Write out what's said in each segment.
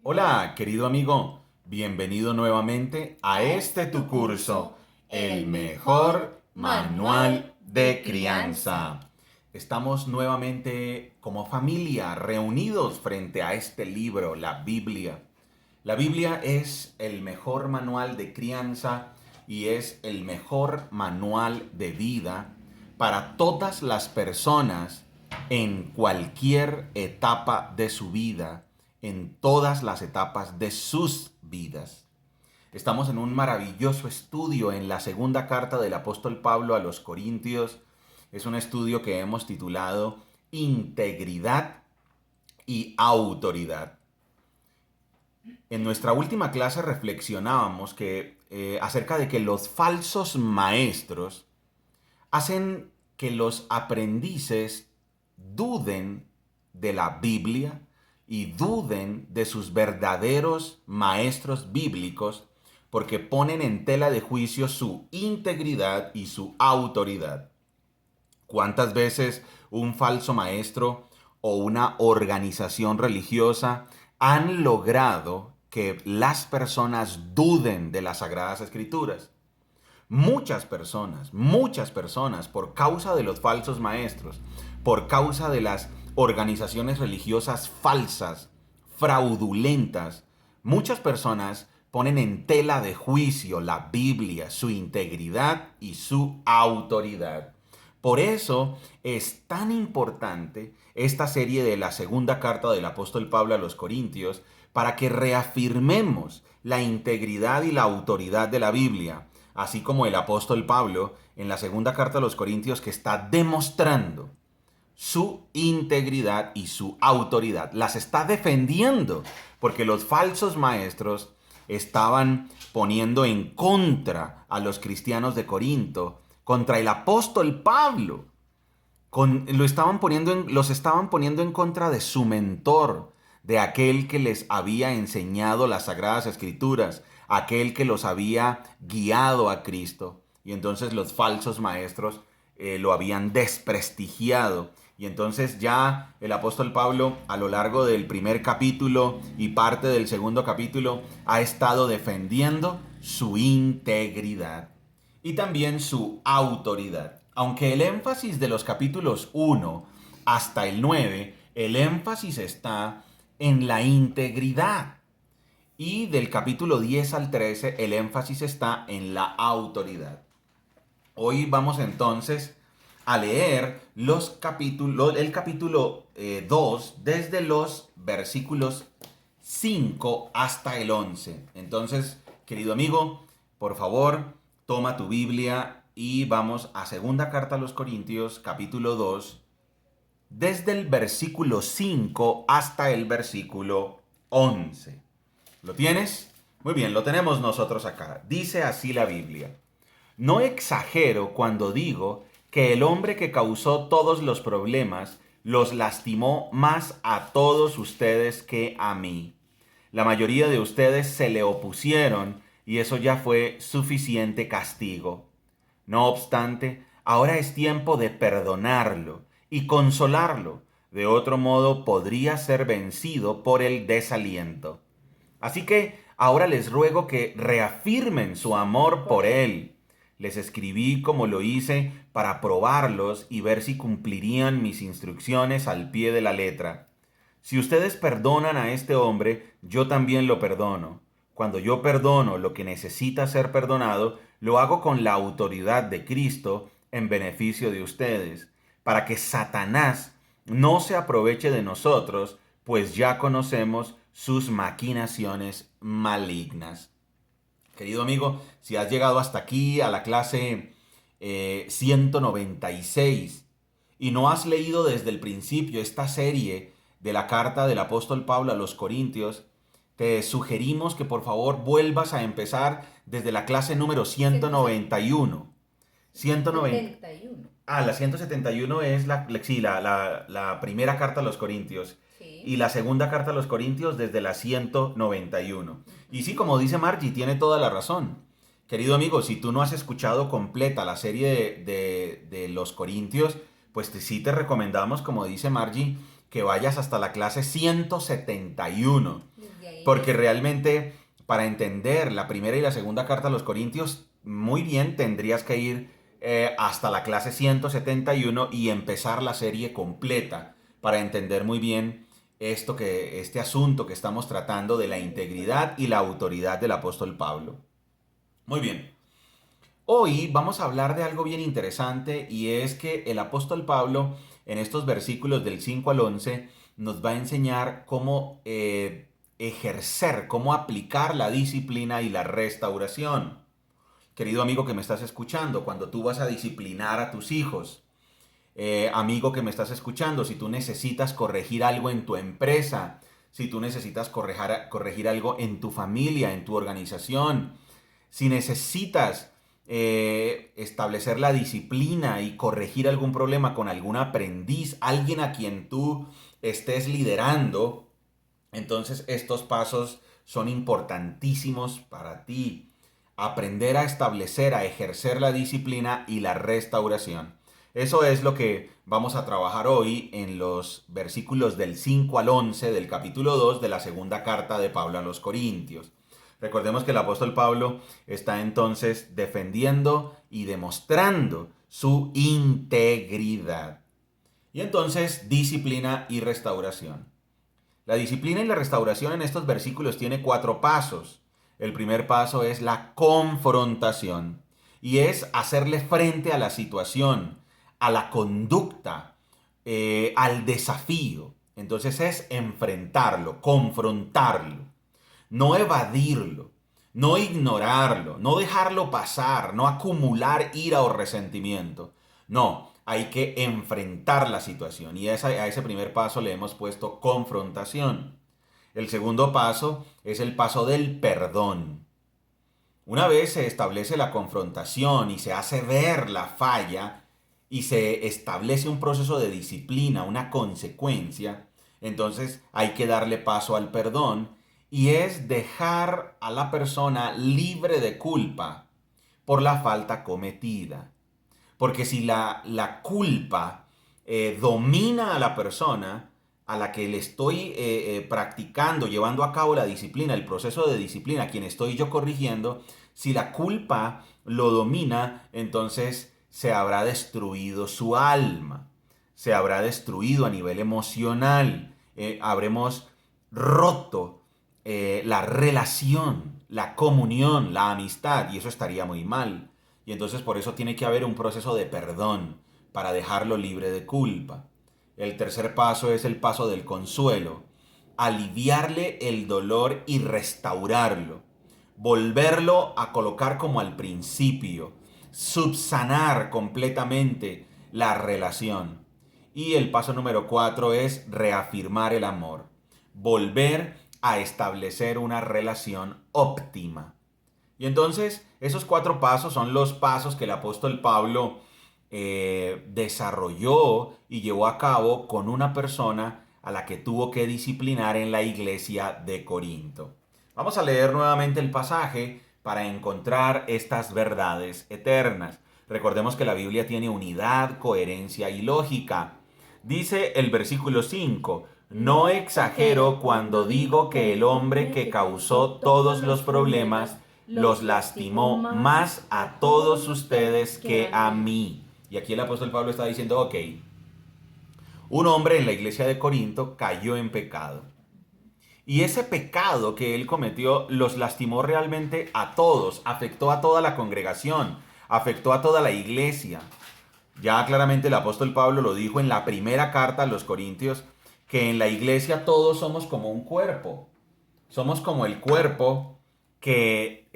Hola, querido amigo, bienvenido nuevamente a este tu curso, el mejor manual de crianza. Estamos nuevamente como familia reunidos frente a este libro, la Biblia. La Biblia es el mejor manual de crianza y es el mejor manual de vida para todas las personas en cualquier etapa de su vida, en todas las etapas de sus vidas. Estamos en un maravilloso estudio en la segunda carta del apóstol Pablo a los Corintios. Es un estudio que hemos titulado Integridad y Autoridad. En nuestra última clase reflexionábamos acerca de que los falsos maestros hacen que los aprendices duden de la Biblia y duden de sus verdaderos maestros bíblicos porque ponen en tela de juicio su integridad y su autoridad. ¿Cuántas veces un falso maestro o una organización religiosa han logrado que las personas duden de las Sagradas Escrituras? Muchas personas, por causa de los falsos maestros, por causa de las organizaciones religiosas falsas, fraudulentas, muchas personas ponen en tela de juicio la Biblia, su integridad y su autoridad. Por eso es tan importante esta serie de la segunda carta del apóstol Pablo a los Corintios para que reafirmemos la integridad y la autoridad de la Biblia, así como el apóstol Pablo en la segunda carta a los Corintios que está demostrando su integridad y su autoridad. Las está defendiendo porque los falsos maestros estaban poniendo en contra a los cristianos de Corinto, contra el apóstol Pablo. Los estaban poniendo en contra de su mentor, de aquel que les había enseñado las Sagradas Escrituras, aquel que los había guiado a Cristo. Y entonces los falsos maestros lo habían desprestigiado. Y entonces ya el apóstol Pablo a lo largo del primer capítulo y parte del segundo capítulo ha estado defendiendo su integridad y también su autoridad. Aunque el énfasis de los capítulos 1 hasta el 9, el énfasis está en la integridad. Y del capítulo 10 al 13, el énfasis está en la autoridad. Hoy vamos entonces a leer el capítulo 2 desde los versículos 5 hasta el 11. Entonces, querido amigo, por favor, toma tu Biblia y vamos a segunda carta a los Corintios, capítulo 2, desde el versículo 5 hasta el versículo 11. ¿Lo tienes? Muy bien, lo tenemos nosotros acá. Dice así la Biblia. No exagero cuando digo que el hombre que causó todos los problemas los lastimó más a todos ustedes que a mí. La mayoría de ustedes se le opusieron y eso ya fue suficiente castigo. No obstante, ahora es tiempo de perdonarlo y consolarlo. De otro modo podría ser vencido por el desaliento. Así que ahora les ruego que reafirmen su amor por él. Les escribí como lo hice para probarlos y ver si cumplirían mis instrucciones al pie de la letra. Si ustedes perdonan a este hombre, yo también lo perdono. Cuando yo perdono lo que necesita ser perdonado, lo hago con la autoridad de Cristo en beneficio de ustedes, para que Satanás no se aproveche de nosotros, pues ya conocemos sus maquinaciones malignas. Querido amigo, si has llegado hasta aquí a la clase 196 y no has leído desde el principio esta serie de la carta del apóstol Pablo a los Corintios, te sugerimos que por favor vuelvas a empezar desde la clase número 191. 190. 71. La 171 es la primera carta a los Corintios. Sí. Y la segunda carta a los Corintios desde la 191. Y sí, como dice Margie, tiene toda la razón. Querido amigo, si tú no has escuchado completa la serie de los Corintios, pues sí te recomendamos, como dice Margie, que vayas hasta la clase 171. Desde ahí Porque realmente para entender la primera y la segunda carta a los Corintios, muy bien tendrías que ir hasta la clase 171 y empezar la serie completa para entender muy bien este asunto que estamos tratando de la integridad y la autoridad del apóstol Pablo. Muy bien. Hoy vamos a hablar de algo bien interesante y es que el apóstol Pablo en estos versículos del 5 al 11 nos va a enseñar cómo ejercer, cómo aplicar la disciplina y la restauración. Querido amigo que me estás escuchando, cuando tú vas a disciplinar a tus hijos, amigo que me estás escuchando, si tú necesitas corregir algo en tu empresa, si tú necesitas corregir algo en tu familia, en tu organización, si necesitas establecer la disciplina y corregir algún problema con algún aprendiz, alguien a quien tú estés liderando, entonces estos pasos son importantísimos para ti. Aprender a establecer, a ejercer la disciplina y la restauración. Eso es lo que vamos a trabajar hoy en los versículos del 5 al 11 del capítulo 2 de la segunda carta de Pablo a los Corintios. Recordemos que el apóstol Pablo está entonces defendiendo y demostrando su integridad. Y entonces, disciplina y restauración. La disciplina y la restauración en estos versículos tiene 4 pasos. El primer paso es la confrontación y es hacerle frente a la situación, a la conducta, al desafío. Entonces es enfrentarlo, confrontarlo, no evadirlo, no ignorarlo, no dejarlo pasar, no acumular ira o resentimiento. No, hay que enfrentar la situación y a ese primer paso le hemos puesto confrontación. El segundo paso es el paso del perdón. Una vez se establece la confrontación y se hace ver la falla y se establece un proceso de disciplina, una consecuencia, entonces hay que darle paso al perdón y es dejar a la persona libre de culpa por la falta cometida. Porque si la culpa domina a la persona a la que le estoy practicando, llevando a cabo la disciplina, el proceso de disciplina, a quien estoy yo corrigiendo, si la culpa lo domina, entonces se habrá destruido su alma, se habrá destruido a nivel emocional, habremos roto la relación, la comunión, la amistad, y eso estaría muy mal. Y entonces por eso tiene que haber un proceso de perdón para dejarlo libre de culpa. El tercer paso es el paso del consuelo. Aliviarle el dolor y restaurarlo. Volverlo a colocar como al principio. Subsanar completamente la relación. Y el paso número 4 es reafirmar el amor. Volver a establecer una relación óptima. Y entonces esos 4 pasos son los pasos que el apóstol Pablo desarrolló y llevó a cabo con una persona a la que tuvo que disciplinar en la iglesia de Corinto. Vamos a leer nuevamente el pasaje para encontrar estas verdades eternas. Recordemos que la Biblia tiene unidad, coherencia y lógica. Dice el versículo 5, no exagero cuando digo que el hombre que causó todos los problemas los lastimó más a todos ustedes que a mí. Y aquí el apóstol Pablo está diciendo, ok, un hombre en la iglesia de Corinto cayó en pecado. Y ese pecado que él cometió los lastimó realmente a todos, afectó a toda la congregación, afectó a toda la iglesia. Ya claramente el apóstol Pablo lo dijo en la primera carta a los Corintios, que en la iglesia todos somos como un cuerpo. Somos como el cuerpo que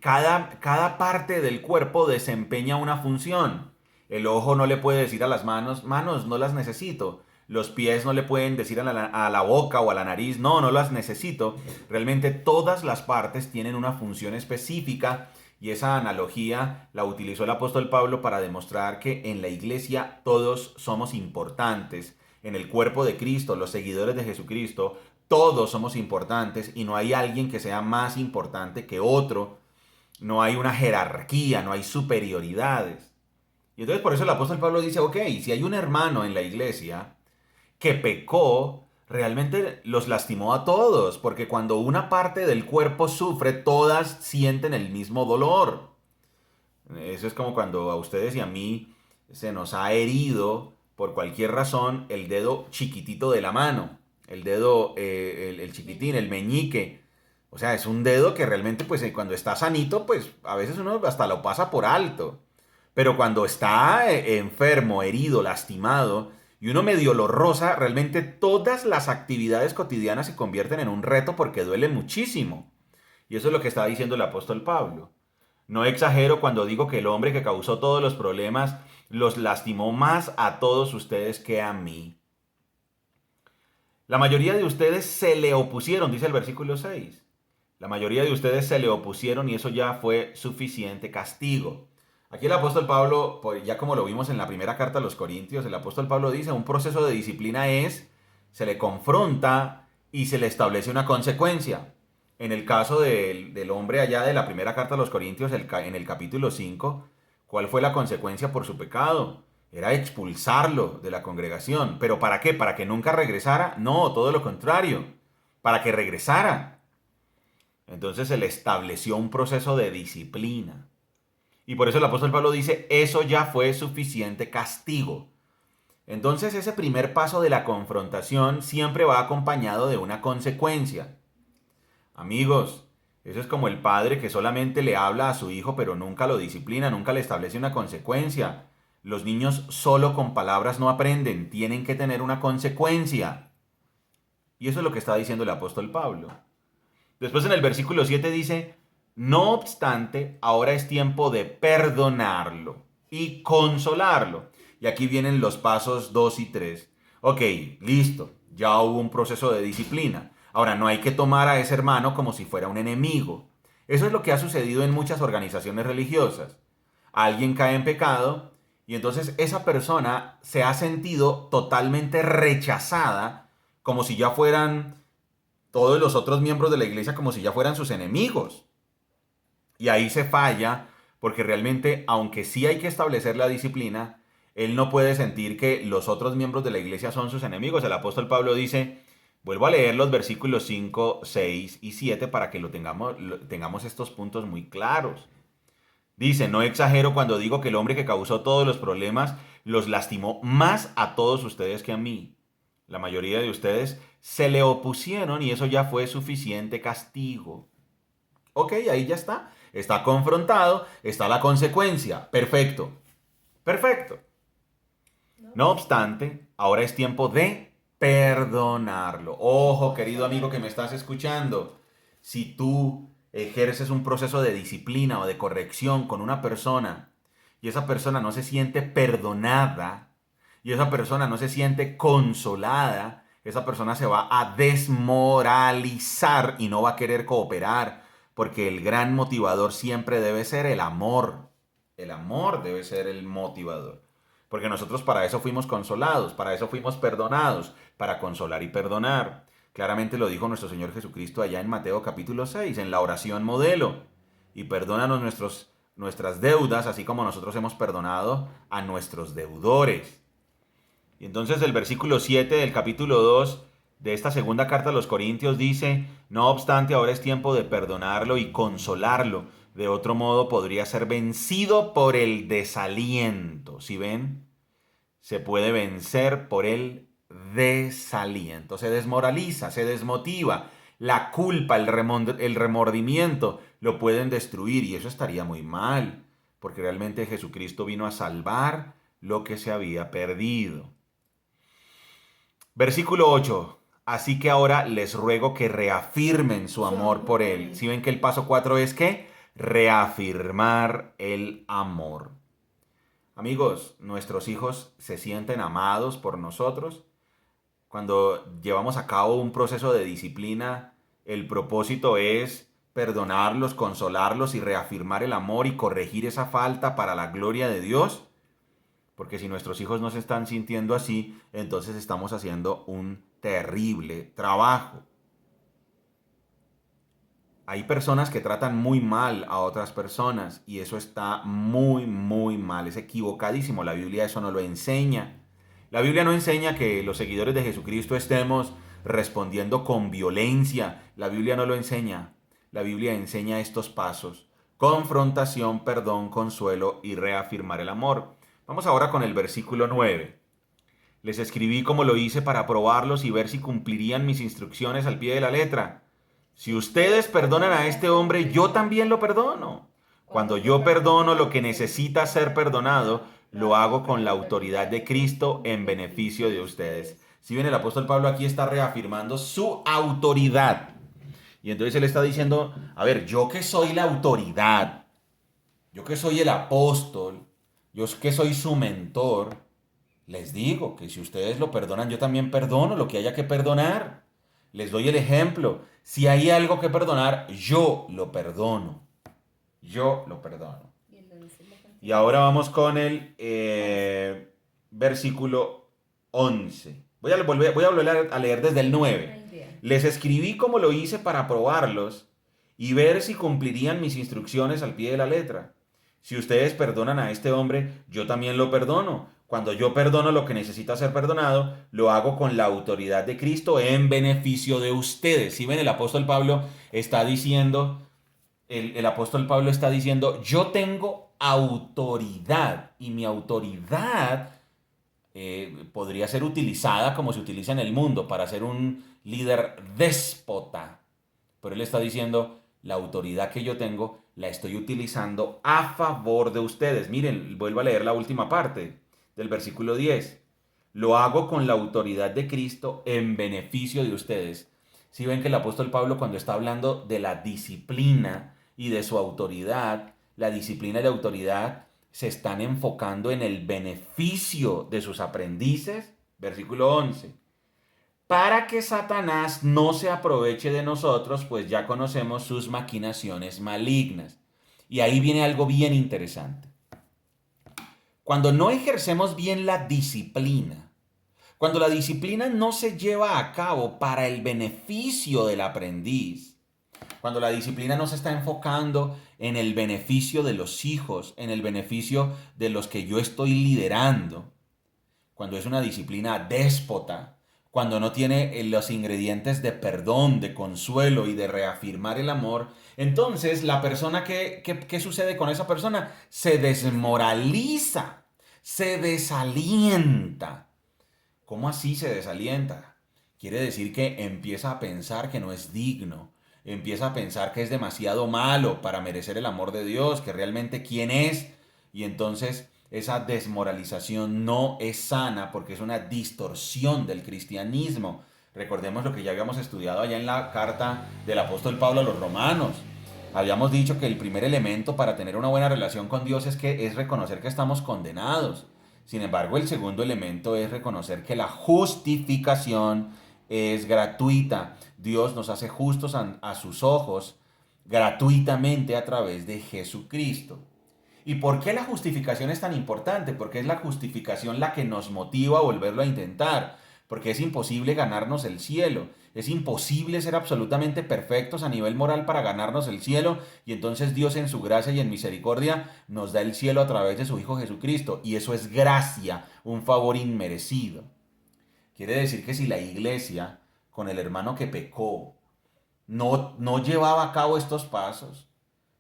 cada parte del cuerpo desempeña una función. El ojo no le puede decir a las manos, manos, no las necesito. Los pies no le pueden decir a la boca o a la nariz, no, no las necesito. Realmente todas las partes tienen una función específica y esa analogía la utilizó el apóstol Pablo para demostrar que en la iglesia todos somos importantes. En el cuerpo de Cristo, los seguidores de Jesucristo, todos somos importantes y no hay alguien que sea más importante que otro. No hay una jerarquía, no hay superioridades. Y entonces por eso el apóstol Pablo dice, ok, si hay un hermano en la iglesia que pecó, realmente los lastimó a todos, porque cuando una parte del cuerpo sufre, todas sienten el mismo dolor. Eso es como cuando a ustedes y a mí se nos ha herido por cualquier razón el dedo chiquitito de la mano, el dedo, el chiquitín, el meñique. O sea, es un dedo que realmente, pues cuando está sanito, pues a veces uno hasta lo pasa por alto. Pero cuando está enfermo, herido, lastimado, y uno medio lo roza, realmente todas las actividades cotidianas se convierten en un reto porque duele muchísimo. Y eso es lo que está diciendo el apóstol Pablo. No exagero cuando digo que el hombre que causó todos los problemas los lastimó más a todos ustedes que a mí. La mayoría de ustedes se le opusieron, dice el versículo 6. La mayoría de ustedes se le opusieron y eso ya fue suficiente castigo. Aquí el apóstol Pablo, ya como lo vimos en la primera carta a los Corintios, el apóstol Pablo dice, un proceso de disciplina es, se le confronta y se le establece una consecuencia. En el caso del hombre allá de la primera carta a los Corintios, en el capítulo 5, ¿cuál fue la consecuencia por su pecado? Era expulsarlo de la congregación. ¿Pero para qué? ¿Para que nunca regresara? No, todo lo contrario. Para que regresara. Entonces se le estableció un proceso de disciplina. Y por eso el apóstol Pablo dice, eso ya fue suficiente castigo. Entonces ese primer paso de la confrontación siempre va acompañado de una consecuencia. Amigos, eso es como el padre que solamente le habla a su hijo pero nunca lo disciplina, nunca le establece una consecuencia. Los niños solo con palabras no aprenden, tienen que tener una consecuencia. Y eso es lo que está diciendo el apóstol Pablo. Después en el versículo 7 dice, no obstante, ahora es tiempo de perdonarlo y consolarlo. Y aquí vienen los pasos 2 y 3. Ok, listo, ya hubo un proceso de disciplina. Ahora, no hay que tomar a ese hermano como si fuera un enemigo. Eso es lo que ha sucedido en muchas organizaciones religiosas. Alguien cae en pecado y entonces esa persona se ha sentido totalmente rechazada como si ya fueran todos los otros miembros de la iglesia como si ya fueran sus enemigos. Y ahí se falla porque realmente, aunque sí hay que establecer la disciplina, él no puede sentir que los otros miembros de la iglesia son sus enemigos. El apóstol Pablo dice, vuelvo a leer los versículos 5, 6 y 7 para que tengamos estos puntos muy claros. Dice, no exagero cuando digo que el hombre que causó todos los problemas los lastimó más a todos ustedes que a mí. La mayoría de ustedes se le opusieron y eso ya fue suficiente castigo. Ok, ahí ya está. Está confrontado, está la consecuencia. Perfecto. Perfecto. No obstante, ahora es tiempo de perdonarlo. Ojo, querido amigo que me estás escuchando. Si tú ejerces un proceso de disciplina o de corrección con una persona y esa persona no se siente perdonada y esa persona no se siente consolada, esa persona se va a desmoralizar y no va a querer cooperar, porque el gran motivador siempre debe ser el amor. El amor debe ser el motivador. Porque nosotros para eso fuimos consolados, para eso fuimos perdonados, para consolar y perdonar. Claramente lo dijo nuestro Señor Jesucristo allá en Mateo capítulo 6, en la oración modelo. Y perdónanos nuestras deudas, así como nosotros hemos perdonado a nuestros deudores. Y entonces el versículo 7 del capítulo 2 de esta segunda carta a los Corintios dice, no obstante, ahora es tiempo de perdonarlo y consolarlo. De otro modo podría ser vencido por el desaliento. ¿Sí ven? Se puede vencer por el desaliento. Se desmoraliza, se desmotiva. La culpa, el remordimiento lo pueden destruir y eso estaría muy mal, porque realmente Jesucristo vino a salvar lo que se había perdido. Versículo 8. Así que ahora les ruego que reafirmen su amor por Él. ¿Sí ven que el paso 4 es qué? Reafirmar el amor. Amigos, nuestros hijos se sienten amados por nosotros. Cuando llevamos a cabo un proceso de disciplina, el propósito es perdonarlos, consolarlos y reafirmar el amor y corregir esa falta para la gloria de Dios. Porque si nuestros hijos no se están sintiendo así, entonces estamos haciendo un terrible trabajo. Hay personas que tratan muy mal a otras personas y eso está muy, muy mal. Es equivocadísimo. La Biblia eso no lo enseña. La Biblia no enseña que los seguidores de Jesucristo estemos respondiendo con violencia. La Biblia no lo enseña. La Biblia enseña estos pasos: confrontación, perdón, consuelo y reafirmar el amor. Vamos ahora con el versículo 9. Les escribí como lo hice para probarlos y ver si cumplirían mis instrucciones al pie de la letra. Si ustedes perdonan a este hombre, yo también lo perdono. Cuando yo perdono lo que necesita ser perdonado, lo hago con la autoridad de Cristo en beneficio de ustedes. Si bien el apóstol Pablo aquí está reafirmando su autoridad. Y entonces él está diciendo, a ver, yo que soy la autoridad, yo que soy el apóstol, yo que soy su mentor, les digo que si ustedes lo perdonan, yo también perdono lo que haya que perdonar. Les doy el ejemplo. Si hay algo que perdonar, yo lo perdono. Yo lo perdono. Y ahora vamos con el versículo 11. Voy a volver a leer desde el 9. Les escribí como lo hice para probarlos y ver si cumplirían mis instrucciones al pie de la letra. Si ustedes perdonan a este hombre, yo también lo perdono. Cuando yo perdono lo que necesita ser perdonado, lo hago con la autoridad de Cristo en beneficio de ustedes. Si ven, el apóstol Pablo está diciendo, el apóstol Pablo está diciendo, yo tengo autoridad y mi autoridad podría ser utilizada como se utiliza en el mundo para ser un líder déspota. Pero él está diciendo, la autoridad que yo tengo la estoy utilizando a favor de ustedes. Miren, vuelvo a leer la última parte del versículo 10. Lo hago con la autoridad de Cristo en beneficio de ustedes. Si ven que el apóstol Pablo, cuando está hablando de la disciplina y de su autoridad, la disciplina y la autoridad se están enfocando en el beneficio de sus aprendices. Versículo 11. Para que Satanás no se aproveche de nosotros, pues ya conocemos sus maquinaciones malignas. Y ahí viene algo bien interesante. Cuando no ejercemos bien la disciplina, cuando la disciplina no se lleva a cabo para el beneficio del aprendiz, cuando la disciplina no se está enfocando en el beneficio de los hijos, en el beneficio de los que yo estoy liderando, cuando es una disciplina déspota, cuando no tiene los ingredientes de perdón, de consuelo y de reafirmar el amor, entonces la persona, ¿qué sucede con esa persona? Se desmoraliza, se desalienta. ¿Cómo así se desalienta? Quiere decir que empieza a pensar que no es digno, empieza a pensar que es demasiado malo para merecer el amor de Dios, que realmente quién es, y entonces esa desmoralización no es sana porque es una distorsión del cristianismo. Recordemos lo que ya habíamos estudiado allá en la carta del apóstol Pablo a los romanos. Habíamos dicho que el primer elemento para tener una buena relación con Dios es reconocer que estamos condenados. Sin embargo, el segundo elemento es reconocer que la justificación es gratuita. Dios nos hace justos a sus ojos gratuitamente a través de Jesucristo. ¿Y por qué la justificación es tan importante? Porque es la justificación la que nos motiva a volverlo a intentar. Porque es imposible ganarnos el cielo. Es imposible ser absolutamente perfectos a nivel moral para ganarnos el cielo. Y entonces Dios en su gracia y en misericordia nos da el cielo a través de su Hijo Jesucristo. Y eso es gracia, un favor inmerecido. Quiere decir que si la iglesia, con el hermano que pecó, no llevaba a cabo estos pasos,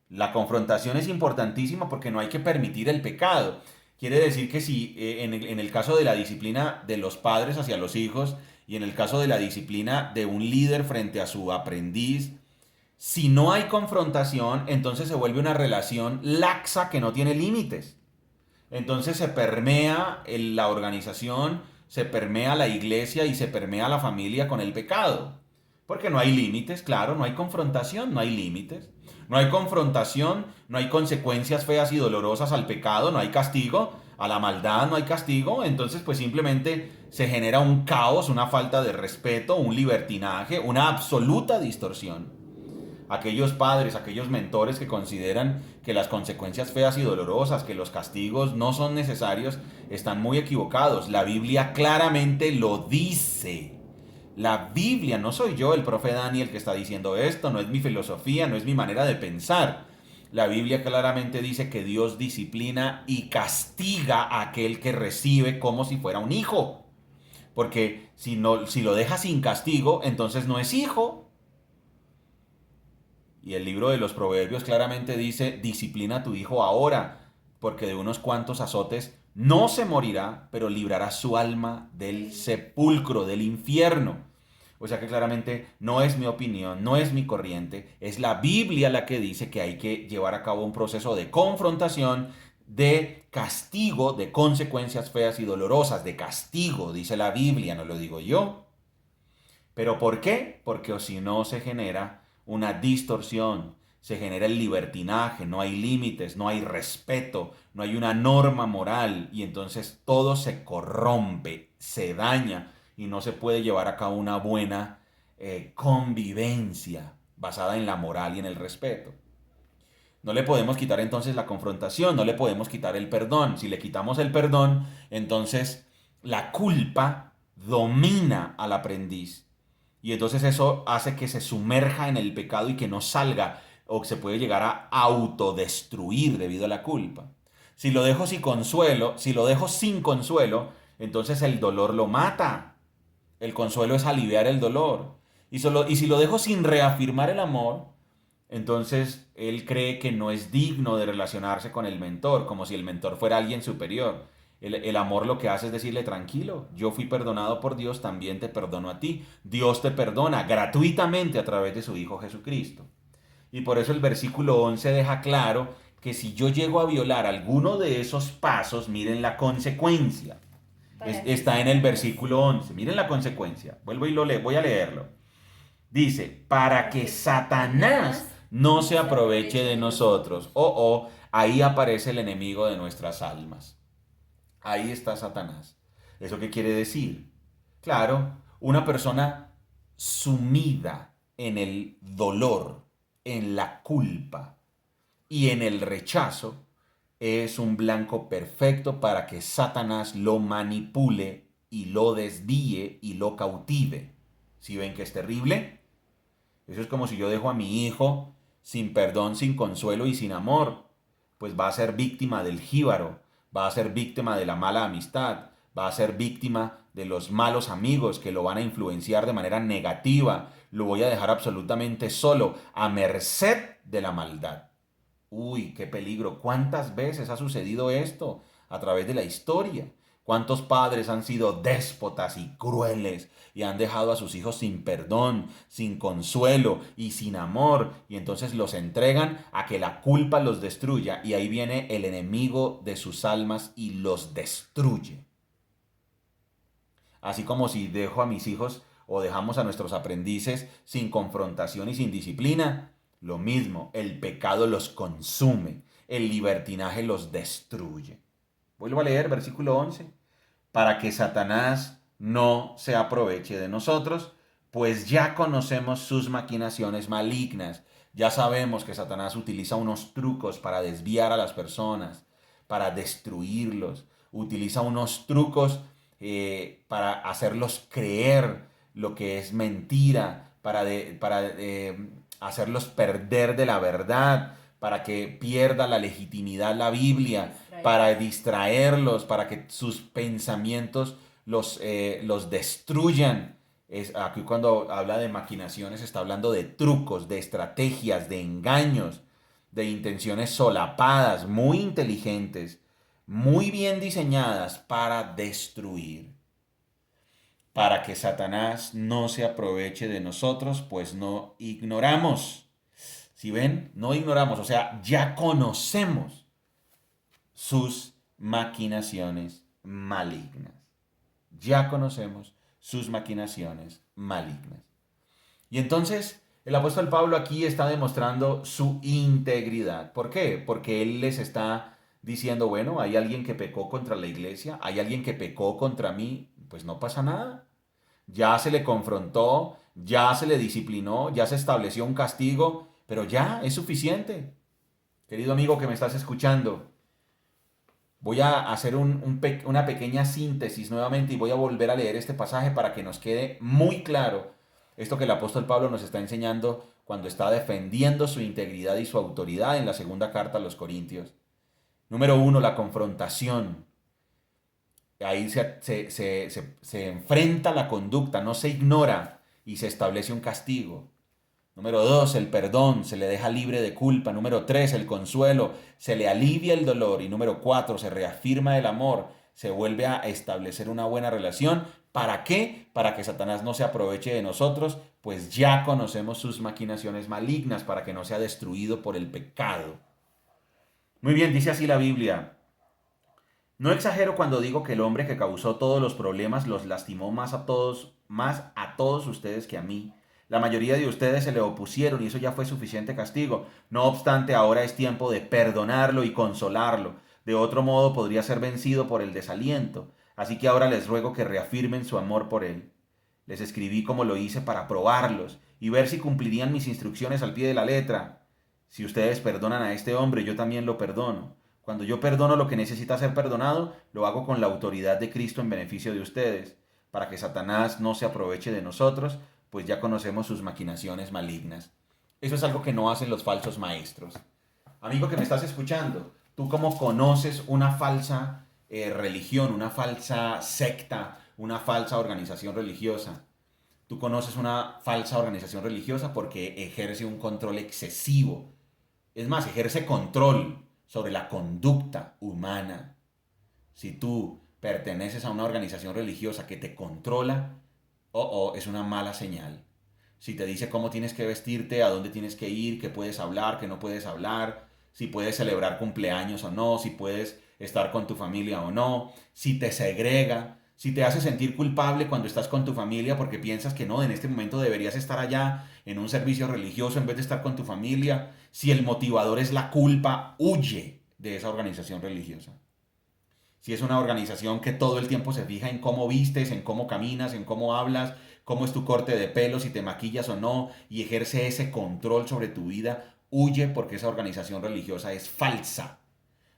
la confrontación es importantísima porque no hay que permitir el pecado. Quiere decir que si en el caso de la disciplina de los padres hacia los hijos y en el caso de la disciplina de un líder frente a su aprendiz, si no hay confrontación, entonces se vuelve una relación laxa que no tiene límites. Entonces se permea la organización, se permea la iglesia y se permea la familia con el pecado. Porque no hay límites, claro, no hay confrontación, no hay límites. No hay confrontación, no hay consecuencias feas y dolorosas al pecado, no hay castigo, a la maldad no hay castigo. Entonces pues simplemente se genera un caos, una falta de respeto, un libertinaje, una absoluta distorsión. Aquellos padres, aquellos mentores que consideran que las consecuencias feas y dolorosas, que los castigos no son necesarios, están muy equivocados. La Biblia claramente lo dice. La Biblia, no soy yo el profe Dani el que está diciendo esto, no es mi filosofía, no es mi manera de pensar. La Biblia claramente dice que Dios disciplina y castiga a aquel que recibe como si fuera un hijo. porque si lo deja sin castigo, entonces no es hijo. Y el libro de los Proverbios claramente dice, disciplina a tu hijo ahora, porque de unos cuantos azotes no se morirá, pero librará su alma del sepulcro, del infierno. O sea que claramente no es mi opinión, no es mi corriente, es la Biblia la que dice que hay que llevar a cabo un proceso de confrontación, de castigo, de consecuencias feas y dolorosas, de castigo, dice la Biblia, no lo digo yo. ¿Pero por qué? Porque o si no se genera una distorsión, se genera el libertinaje, no hay límites, no hay respeto, no hay una norma moral y entonces todo se corrompe, se daña y no se puede llevar a cabo una buena convivencia basada en la moral y en el respeto. No le podemos quitar entonces la confrontación, no le podemos quitar el perdón. Si le quitamos el perdón, entonces la culpa domina al aprendiz. Y entonces eso hace que se sumerja en el pecado y que no salga o que se puede llegar a autodestruir debido a la culpa. Si lo dejo sin consuelo, si lo dejo sin consuelo, entonces el dolor lo mata. El consuelo es aliviar el dolor. Y si lo dejo sin reafirmar el amor, entonces él cree que no es digno de relacionarse con el mentor, como si el mentor fuera alguien superior. El amor lo que hace es decirle, tranquilo, yo fui perdonado por Dios, también te perdono a ti. Dios te perdona gratuitamente a través de su Hijo Jesucristo. Y por eso el versículo 11 deja claro que si yo llego a violar alguno de esos pasos, miren la consecuencia. Está en el versículo 11. Miren la consecuencia. Vuelvo y voy a leerlo. Dice, para que Satanás no se aproveche de nosotros. Ahí aparece el enemigo de nuestras almas. Ahí está Satanás. ¿Eso qué quiere decir? Claro, una persona sumida en el dolor, en la culpa y en el rechazo, es un blanco perfecto para que Satanás lo manipule y lo desvíe y lo cautive. ¿Sí ven que es terrible? Eso es como si yo dejo a mi hijo sin perdón, sin consuelo y sin amor. Pues va a ser víctima del jíbaro, va a ser víctima de la mala amistad, va a ser víctima de los malos amigos que lo van a influenciar de manera negativa. Lo voy a dejar absolutamente solo, a merced de la maldad. Uy, qué peligro. ¿Cuántas veces ha sucedido esto a través de la historia? ¿Cuántos padres han sido déspotas y crueles y han dejado a sus hijos sin perdón, sin consuelo y sin amor? Y entonces los entregan a que la culpa los destruya y ahí viene el enemigo de sus almas y los destruye. Así como si dejo a mis hijos o dejamos a nuestros aprendices sin confrontación y sin disciplina, lo mismo, el pecado los consume, el libertinaje los destruye. Vuelvo a leer versículo 11. Para que Satanás no se aproveche de nosotros, pues ya conocemos sus maquinaciones malignas. Ya sabemos que Satanás utiliza unos trucos para desviar a las personas, para destruirlos. Utiliza unos trucos para hacerlos creer lo que es mentira, para hacerlos perder de la verdad, para que pierda la legitimidad la Biblia, para distraerlos, para que sus pensamientos los destruyan. Aquí cuando habla de maquinaciones está hablando de trucos, de estrategias, de engaños, de intenciones solapadas, muy inteligentes, muy bien diseñadas para destruir, para que Satanás no se aproveche de nosotros, pues no ignoramos. Si ven, no ignoramos, o sea, ya conocemos sus maquinaciones malignas. Ya conocemos sus maquinaciones malignas. Y entonces el apóstol Pablo aquí está demostrando su integridad. ¿Por qué? Porque él les está diciendo, bueno, hay alguien que pecó contra la iglesia, hay alguien que pecó contra mí, pues no pasa nada. Ya se le confrontó, ya se le disciplinó, ya se estableció un castigo, pero ya es suficiente. Querido amigo que me estás escuchando, voy a hacer una pequeña síntesis nuevamente y voy a volver a leer este pasaje para que nos quede muy claro esto que el apóstol Pablo nos está enseñando cuando está defendiendo su integridad y su autoridad en la segunda carta a los Corintios. Número 1, la confrontación. Ahí se enfrenta la conducta, no se ignora y se establece un castigo. Número 2, el perdón, se le deja libre de culpa. Número 3, el consuelo, se le alivia el dolor. Y número 4, se reafirma el amor, se vuelve a establecer una buena relación. ¿Para qué? Para que Satanás no se aproveche de nosotros, pues ya conocemos sus maquinaciones malignas, para que no sea destruido por el pecado. Muy bien, dice así la Biblia. No exagero cuando digo que el hombre que causó todos los problemas los lastimó más a todos ustedes que a mí. La mayoría de ustedes se le opusieron y eso ya fue suficiente castigo. No obstante, ahora es tiempo de perdonarlo y consolarlo. De otro modo podría ser vencido por el desaliento. Así que ahora les ruego que reafirmen su amor por él. Les escribí como lo hice para probarlos y ver si cumplirían mis instrucciones al pie de la letra. Si ustedes perdonan a este hombre, yo también lo perdono. Cuando yo perdono lo que necesita ser perdonado, lo hago con la autoridad de Cristo en beneficio de ustedes, para que Satanás no se aproveche de nosotros, pues ya conocemos sus maquinaciones malignas. Eso es algo que no hacen los falsos maestros. Amigo que me estás escuchando, ¿tú cómo conoces una falsa religión, una falsa secta, una falsa organización religiosa? Tú conoces una falsa organización religiosa porque ejerce un control excesivo. Es más, ejerce control sobre la conducta humana. Si tú perteneces a una organización religiosa que te controla, es una mala señal. Si te dice cómo tienes que vestirte, a dónde tienes que ir, qué puedes hablar, qué no puedes hablar, si puedes celebrar cumpleaños o no, si puedes estar con tu familia o no, si te segrega, si te hace sentir culpable cuando estás con tu familia porque piensas que no, en este momento deberías estar allá en un servicio religioso en vez de estar con tu familia, si el motivador es la culpa, huye de esa organización religiosa. Si es una organización que todo el tiempo se fija en cómo vistes, en cómo caminas, en cómo hablas, cómo es tu corte de pelo, si te maquillas o no, y ejerce ese control sobre tu vida, huye porque esa organización religiosa es falsa,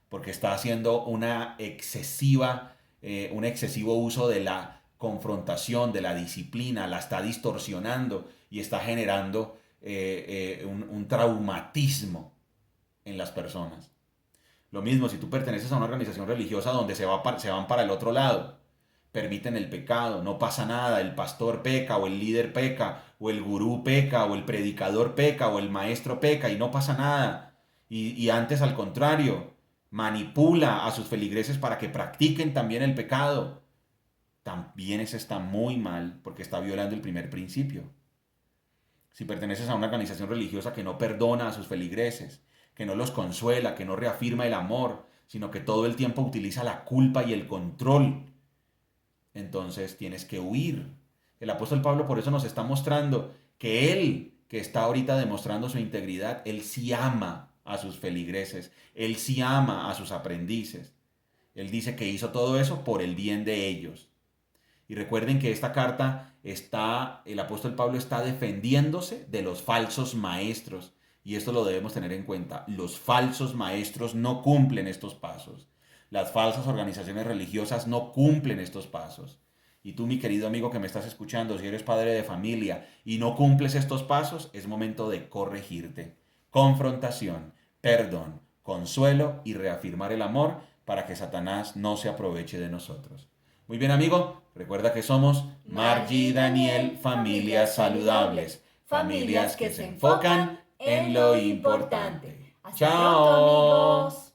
porque está haciendo un excesivo uso de la confrontación, de la disciplina, la está distorsionando y está generando un traumatismo en las personas. Lo mismo, si tú perteneces a una organización religiosa donde se van para el otro lado, permiten el pecado, no pasa nada, el pastor peca, o el líder peca, o el gurú peca, o el predicador peca, o el maestro peca, y no pasa nada. Y antes, al contrario, manipula a sus feligreses para que practiquen también el pecado. También eso está muy mal, porque está violando el primer principio. Si perteneces a una organización religiosa que no perdona a sus feligreses, que no los consuela, que no reafirma el amor, sino que todo el tiempo utiliza la culpa y el control, entonces tienes que huir. El apóstol Pablo por eso nos está mostrando que él, que está ahorita demostrando su integridad, él sí ama a sus feligreses, él sí ama a sus aprendices. Él dice que hizo todo eso por el bien de ellos. Y recuerden que esta carta el apóstol Pablo está defendiéndose de los falsos maestros. Y esto lo debemos tener en cuenta. Los falsos maestros no cumplen estos pasos. Las falsas organizaciones religiosas no cumplen estos pasos. Y tú, mi querido amigo que me estás escuchando, si eres padre de familia y no cumples estos pasos, es momento de corregirte. Confrontación, perdón, consuelo y reafirmar el amor para que Satanás no se aproveche de nosotros. Muy bien, amigo, recuerda que somos Margie y Daniel, familias saludables, familias que se enfocan en lo importante. Hasta pronto, ¡Chao! amigos.